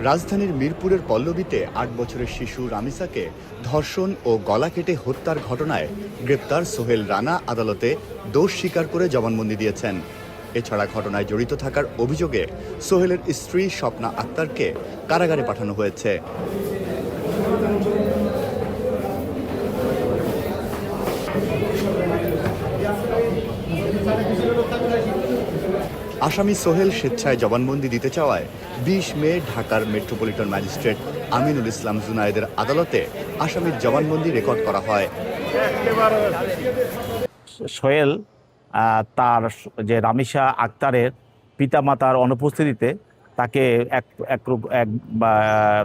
রাজধানীর মিরপুরের পল্লবীতে ৮ বছরের শিশু রামিসাকে ধর্ষণ ও গলা কেটে হত্যার ঘটনায় গ্রেপ্তার সোহেল রানা আদালতে দোষ স্বীকার করে জবানবন্দি দিয়েছেন। এছাড়া ঘটনায় জড়িত থাকার অভিযোগে সোহেলের স্ত্রী স্বপ্না আক্তারকে কারাগারে পাঠানো হয়েছে। আসামি সোহেল স্বেচ্ছায় জবানবন্দি দিতে চাওয়ায় ২০ মে ঢাকার মেট্রোপলিটন ম্যাজিস্ট্রেট আমিনুল ইসলাম জুনায়েদের আদালতে আসামির জবানবন্দি রেকর্ড করা হয়। সোহেল তার যে রামিসা আক্তারের পিতামাতার অনুপস্থিতিতে তাকে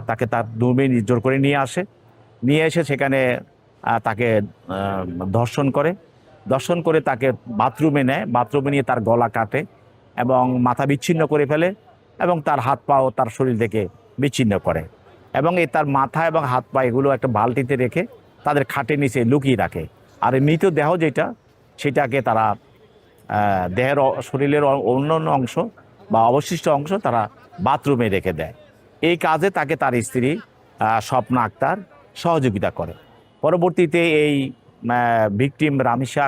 তাকে তার রুমে জোর করে নিয়ে এসে সেখানে তাকে ধর্ষণ করে তাকে বাথরুমে নেয়। বাথরুমে নিয়ে তার গলা কাটে এবং মাথা বিচ্ছিন্ন করে ফেলে এবং তার হাত পাও তার শরীর থেকে বিচ্ছিন্ন করে এবং তার মাথা এবং হাত পা এগুলো একটা বালতিতে রেখে তাদের খাটের নিচে লুকিয়ে রাখে। আর মৃতদেহ যেটা সেটাকে তারা শরীরের অন্যান্য অংশ বা অবশিষ্ট অংশ তারা বাথরুমে রেখে দেয়। এই কাজে তাকে তার স্ত্রী স্বপ্না আক্তার সহযোগিতা করে। পরবর্তীতে এই ভিকটিম রামিসা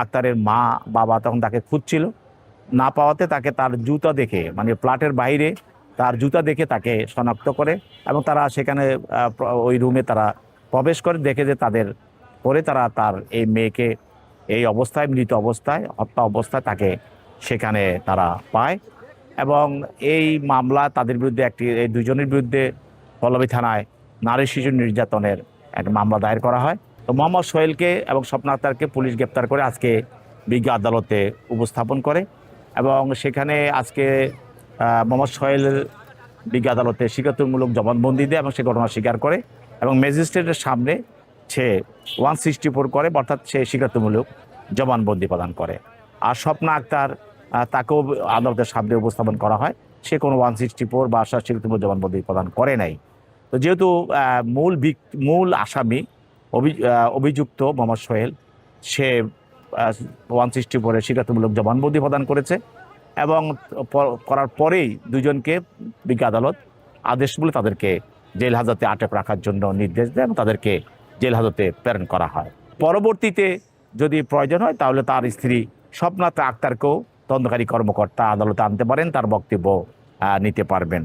আক্তারের মা বাবা তখন তাকে খুঁজছিল, না পাওয়াতে তাকে তার জুতা দেখে মানে ফ্ল্যাটের বাইরে তার জুতা দেখে তাকে শনাক্ত করে এবং তারা সেখানে ওই রুমে তারা প্রবেশ করে, দেখে যে তার এই মেয়েকে এই অবস্থায় মৃত অবস্থায় হত্যা অবস্থায় তাকে সেখানে তারা পায় এবং এই মামলা তাদের বিরুদ্ধে এই দুজনের বিরুদ্ধে পল্লবী থানায় নারী শিশু নির্যাতনের একটা মামলা দায়ের করা হয়। তো মোহাম্মদ সোহেলকে এবং স্বপ্না আক্তারকে পুলিশ গ্রেপ্তার করে আজকে বিজ্ঞ আদালতে উপস্থাপন করে এবং সেখানে আজকে মোহাম্মদ সোহেল বিজ্ঞ আদালতে স্বীকারোক্তিমূলক জবানবন্দি দেয় এবং সে ঘটনা স্বীকার করে এবং ম্যাজিস্ট্রেটের সামনে সে 164 করে, অর্থাৎ সে স্বীকারোক্তিমূলক জবানবন্দি প্রদান করে। আর স্বপ্না আক্তার তাকেও আদালতের সামনে উপস্থাপন করা হয়, সে কোনো 164 বা স্বীকারোক্তিমূলক জবানবন্দি প্রদান করে নাই। তো যেহেতু মূল আসামি অভিযুক্ত মোহাম্মদ সোহেল সে 164 স্বীকারোক্তিমূলক জবানবন্দি প্রদান করেছে এবং করার পরেই দুজনকে বিজ্ঞ আদালত আদেশ বলে তাদেরকে জেল হাজতে আটক রাখার জন্য নির্দেশ দেয় এবং তাদেরকে জেল হাজতে প্রেরণ করা হয়। পরবর্তীতে যদি প্রয়োজন হয় তাহলে তার স্ত্রী স্বপ্না আক্তারকেও তদন্তকারী কর্মকর্তা আদালতে আনতে পারেন, তার বক্তব্য নিতে পারবেন।